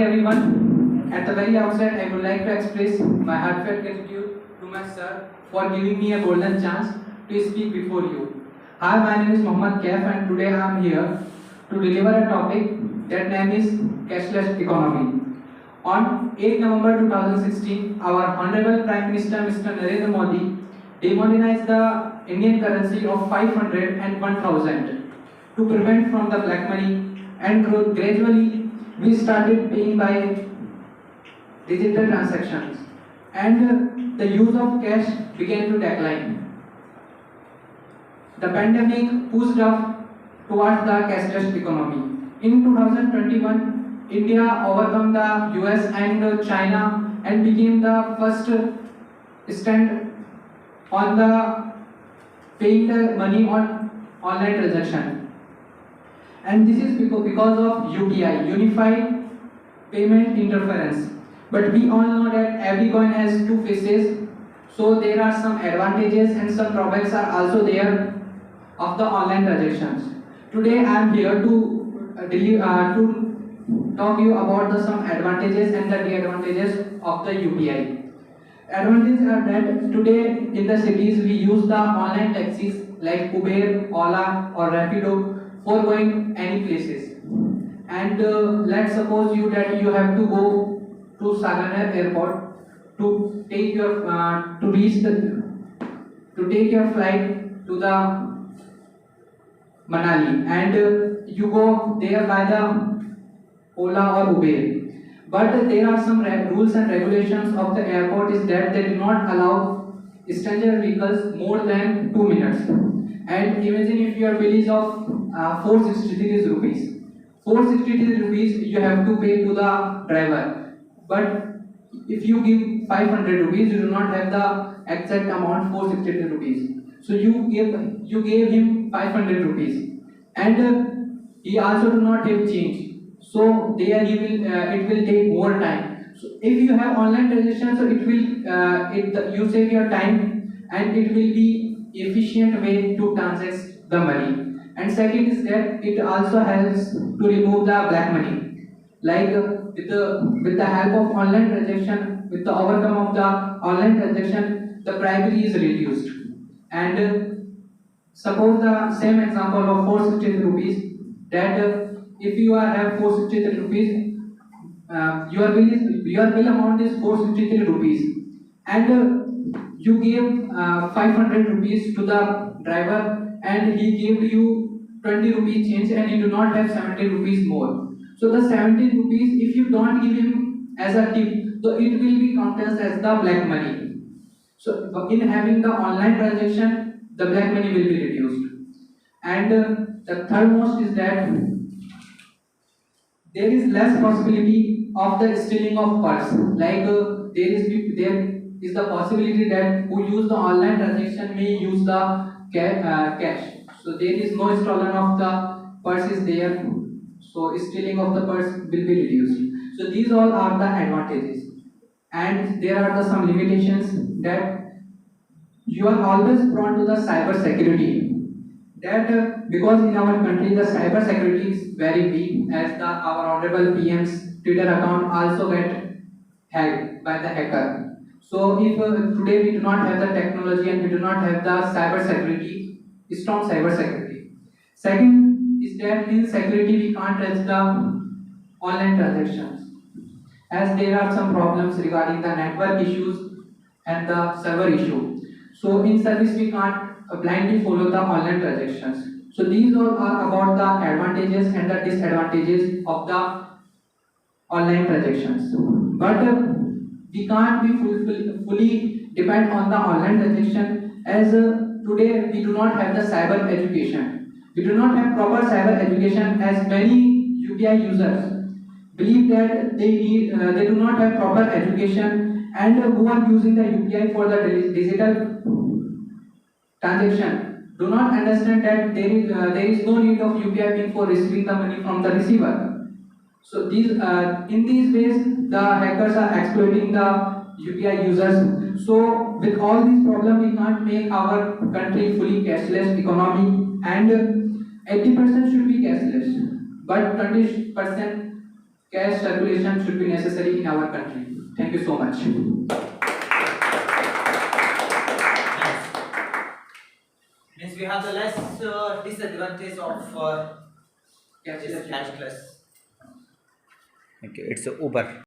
morning, everyone. At the very outset, I would like to express my heartfelt gratitude to my sir for giving me a golden chance to speak before you. Hi, my name is Mohammad Kaif, and today I am here to deliver a topic that name is cashless economy. On 8 November 2016, our Honorable Prime Minister Mr. Narendra Modi demonetized the Indian currency of 500 and 1000 to prevent from the black money, and gradually we started paying by digital transactions, and the use of cash began to decline. The pandemic pushed up towards the cashless economy. In 2021, India overcame the US and China and became the first stand on the paying the money on online transaction. And this is because of UPI, Unified Payment Interference. But we all know that every coin has two faces, so there are some advantages and some drawbacks are also there of the online transactions. Today I am here to talk you about some advantages and the disadvantages of the UPI. Advantages are that today in the cities we use the online taxis like Uber, Ola or Rapido for going any places. And let's suppose you that you have to go to Sagarner airport to take your to take your flight to the Manali, and you go there by the Ola or Uber. But there are some rules and regulations of the airport is that they do not allow stranger vehicles more than 2 minutes. And imagine if your bill is of 463 rupees. 463 rupees you have to pay to the driver. But if you give 500 rupees, you do not have the exact amount 463 rupees. So you gave him 500 rupees, and he also do not have change. So there it will take more time. So if you have online transaction, so it will you save your time, and it will be efficient way to transact the money. And second is that it also helps to remove the black money. Like with the help of online transaction, with the overcome of the online transaction, the bribery is reduced. And suppose the same example of 463 rupees, that if you have 463 rupees, your bill amount is 463 rupees, and you gave 500 rupees to the driver, and he gave you 20 rupees change, and you do not have 70 rupees more. So the 70 rupees, if you don't give him as a tip, so it will be counted as the black money. So in having the online transaction, the black money will be reduced. And the third most is that there is less possibility of the stealing of purse. Like there is the possibility that who use the online transaction may use the cash. So there is no stolen of the purse is there. So stealing of the purse will be reduced. So these all are the advantages. And there are some limitations, that you are always prone to the cyber security. That because in our country the cyber security is very weak, as our honorable PM's Twitter account also get hacked by the hacker. So if today we do not have the technology and we do not have the cyber security, strong cyber security. Second is that in security we can't touch the online transactions, as there are some problems regarding the network issues and the server issue. So in service we can't blindly follow the online transactions. So these all are about the advantages and the disadvantages of the online transactions. But we can't be fully depend on the online transaction, as today we do not have the cyber education. We do not have proper cyber education, as many UPI users believe that they do not have proper education, and who are using the UPI for the digital transaction do not understand that there is no need of UPI pin for receiving the money from the receiver. So in these ways the hackers are exploiting the UPI users. So with all these problems we can't make our country fully cashless economy, and 80% should be cashless, but 20% cash circulation should be necessary in our country. Thank you so much. Means we have the less disadvantage of this cashless. Okay, it's a Uber.